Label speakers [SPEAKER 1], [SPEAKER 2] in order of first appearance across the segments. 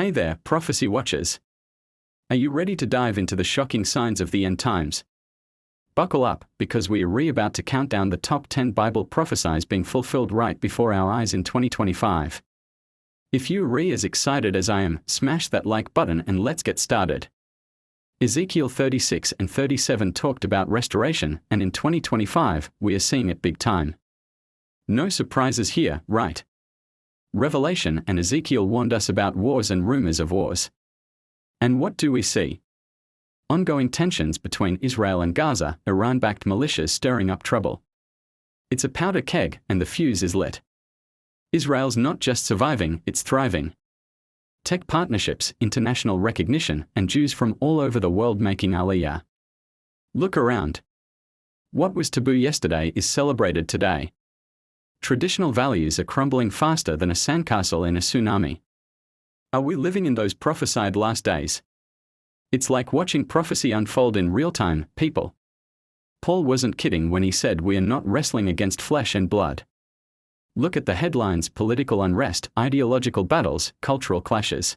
[SPEAKER 1] Hey there, Prophecy Watchers. Are you ready to dive into the shocking signs of the end times? Buckle up, because we are about to count down the top 10 Bible prophecies being fulfilled right before our eyes in 2025. If you're as excited as I am, smash that like button and let's get started. Ezekiel 36 and 37 talked about restoration, and in 2025, we are seeing it big time. No surprises here, right? Revelation and Ezekiel warned us about wars and rumors of wars. And what do we see? Ongoing tensions between Israel and Gaza, Iran-backed militias stirring up trouble. It's a powder keg, and the fuse is lit. Israel's not just surviving, it's thriving. Tech partnerships, international recognition, and Jews from all over the world making aliyah. Look around. What was taboo yesterday is celebrated today. Traditional values are crumbling faster than a sandcastle in a tsunami. Are we living in those prophesied last days? It's like watching prophecy unfold in real time, people. Paul wasn't kidding when he said we are not wrestling against flesh and blood. Look at the headlines: political unrest, ideological battles, cultural clashes.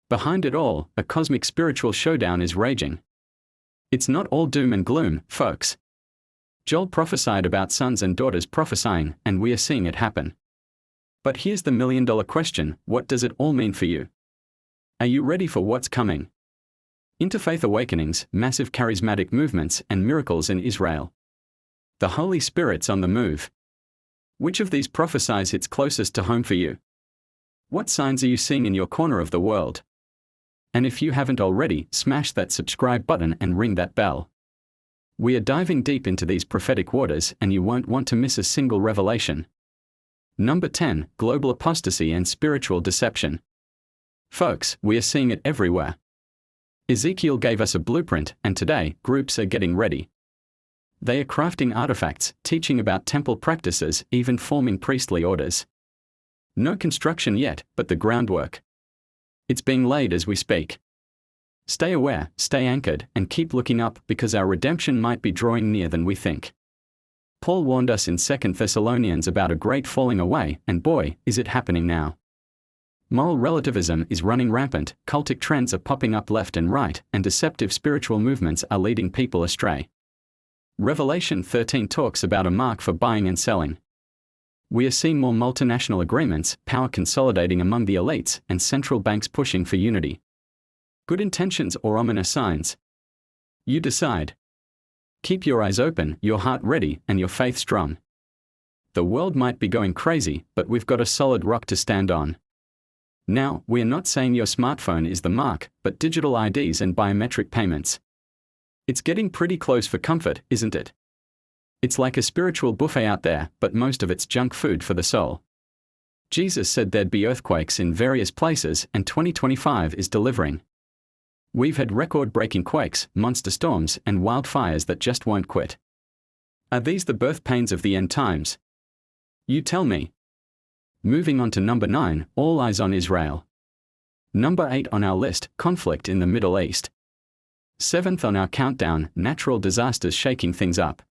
[SPEAKER 1] Behind it all, a cosmic spiritual showdown is raging. It's not all doom and gloom, folks. Joel prophesied about sons and daughters prophesying, and we are seeing it happen. But here's the million-dollar question: what does it all mean for you? Are you ready for what's coming? Interfaith awakenings, massive charismatic movements, and miracles in Israel. The Holy Spirit's on the move. Which of these prophecies hits closest to home for you? What signs are you seeing in your corner of the world? And if you haven't already, smash that subscribe button and ring that bell. We are diving deep into these prophetic waters, and you won't want to miss a single revelation. Number 10, global apostasy and spiritual deception. Folks, we are seeing it everywhere. Ezekiel gave us a blueprint, and today, groups are getting ready. They are crafting artifacts, teaching about temple practices, even forming priestly orders. No construction yet, but the groundwork. It's being laid as we speak. Stay aware, stay anchored, and keep looking up, because our redemption might be drawing nearer than we think. Paul warned us in 2 Thessalonians about a great falling away, and boy, is it happening now. Moral relativism is running rampant, cultic trends are popping up left and right, and deceptive spiritual movements are leading people astray. Revelation 13 talks about a mark for buying and selling. We are seeing more multinational agreements, power consolidating among the elites, and central banks pushing for unity. Good intentions or ominous signs? You decide. Keep your eyes open, your heart ready, and your faith strong. The world might be going crazy, but we've got a solid rock to stand on. Now, we are not saying your smartphone is the mark, but digital IDs and biometric payments. It's getting pretty close for comfort, isn't it? It's like a spiritual buffet out there, but most of it's junk food for the soul. Jesus said there'd be earthquakes in various places, and 2025 is delivering. We've had record-breaking quakes, monster storms, and wildfires that just won't quit. Are these the birth pains of the end times? You tell me. Moving on to number 9, all eyes on Israel. Number 8 on our list, conflict in the Middle East. 7th on our countdown, natural disasters shaking things up.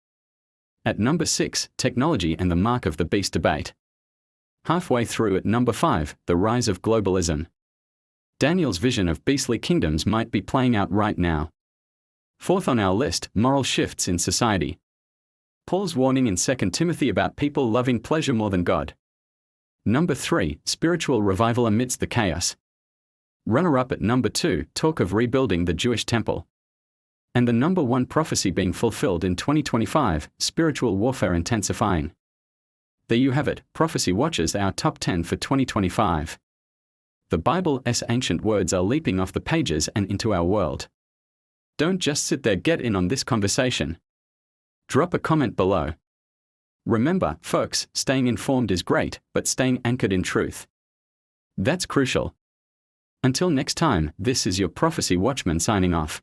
[SPEAKER 1] At number 6, technology and the mark of the beast debate. Halfway through at number 5, the rise of globalism. Daniel's vision of beastly kingdoms might be playing out right now. 4th on our list, moral shifts in society. Paul's warning in 2 Timothy about people loving pleasure more than God. Number 3, spiritual revival amidst the chaos. Runner-up at number 2, talk of rebuilding the Jewish temple. And the number 1 prophecy being fulfilled in 2025, spiritual warfare intensifying. There you have it, Prophecy Watchers, our top 10 for 2025. The Bible's ancient words are leaping off the pages and into our world. Don't just sit there, get in on this conversation. Drop a comment below. Remember, folks, staying informed is great, but staying anchored in truth. That's crucial. Until next time, this is your Prophecy Watchman signing off.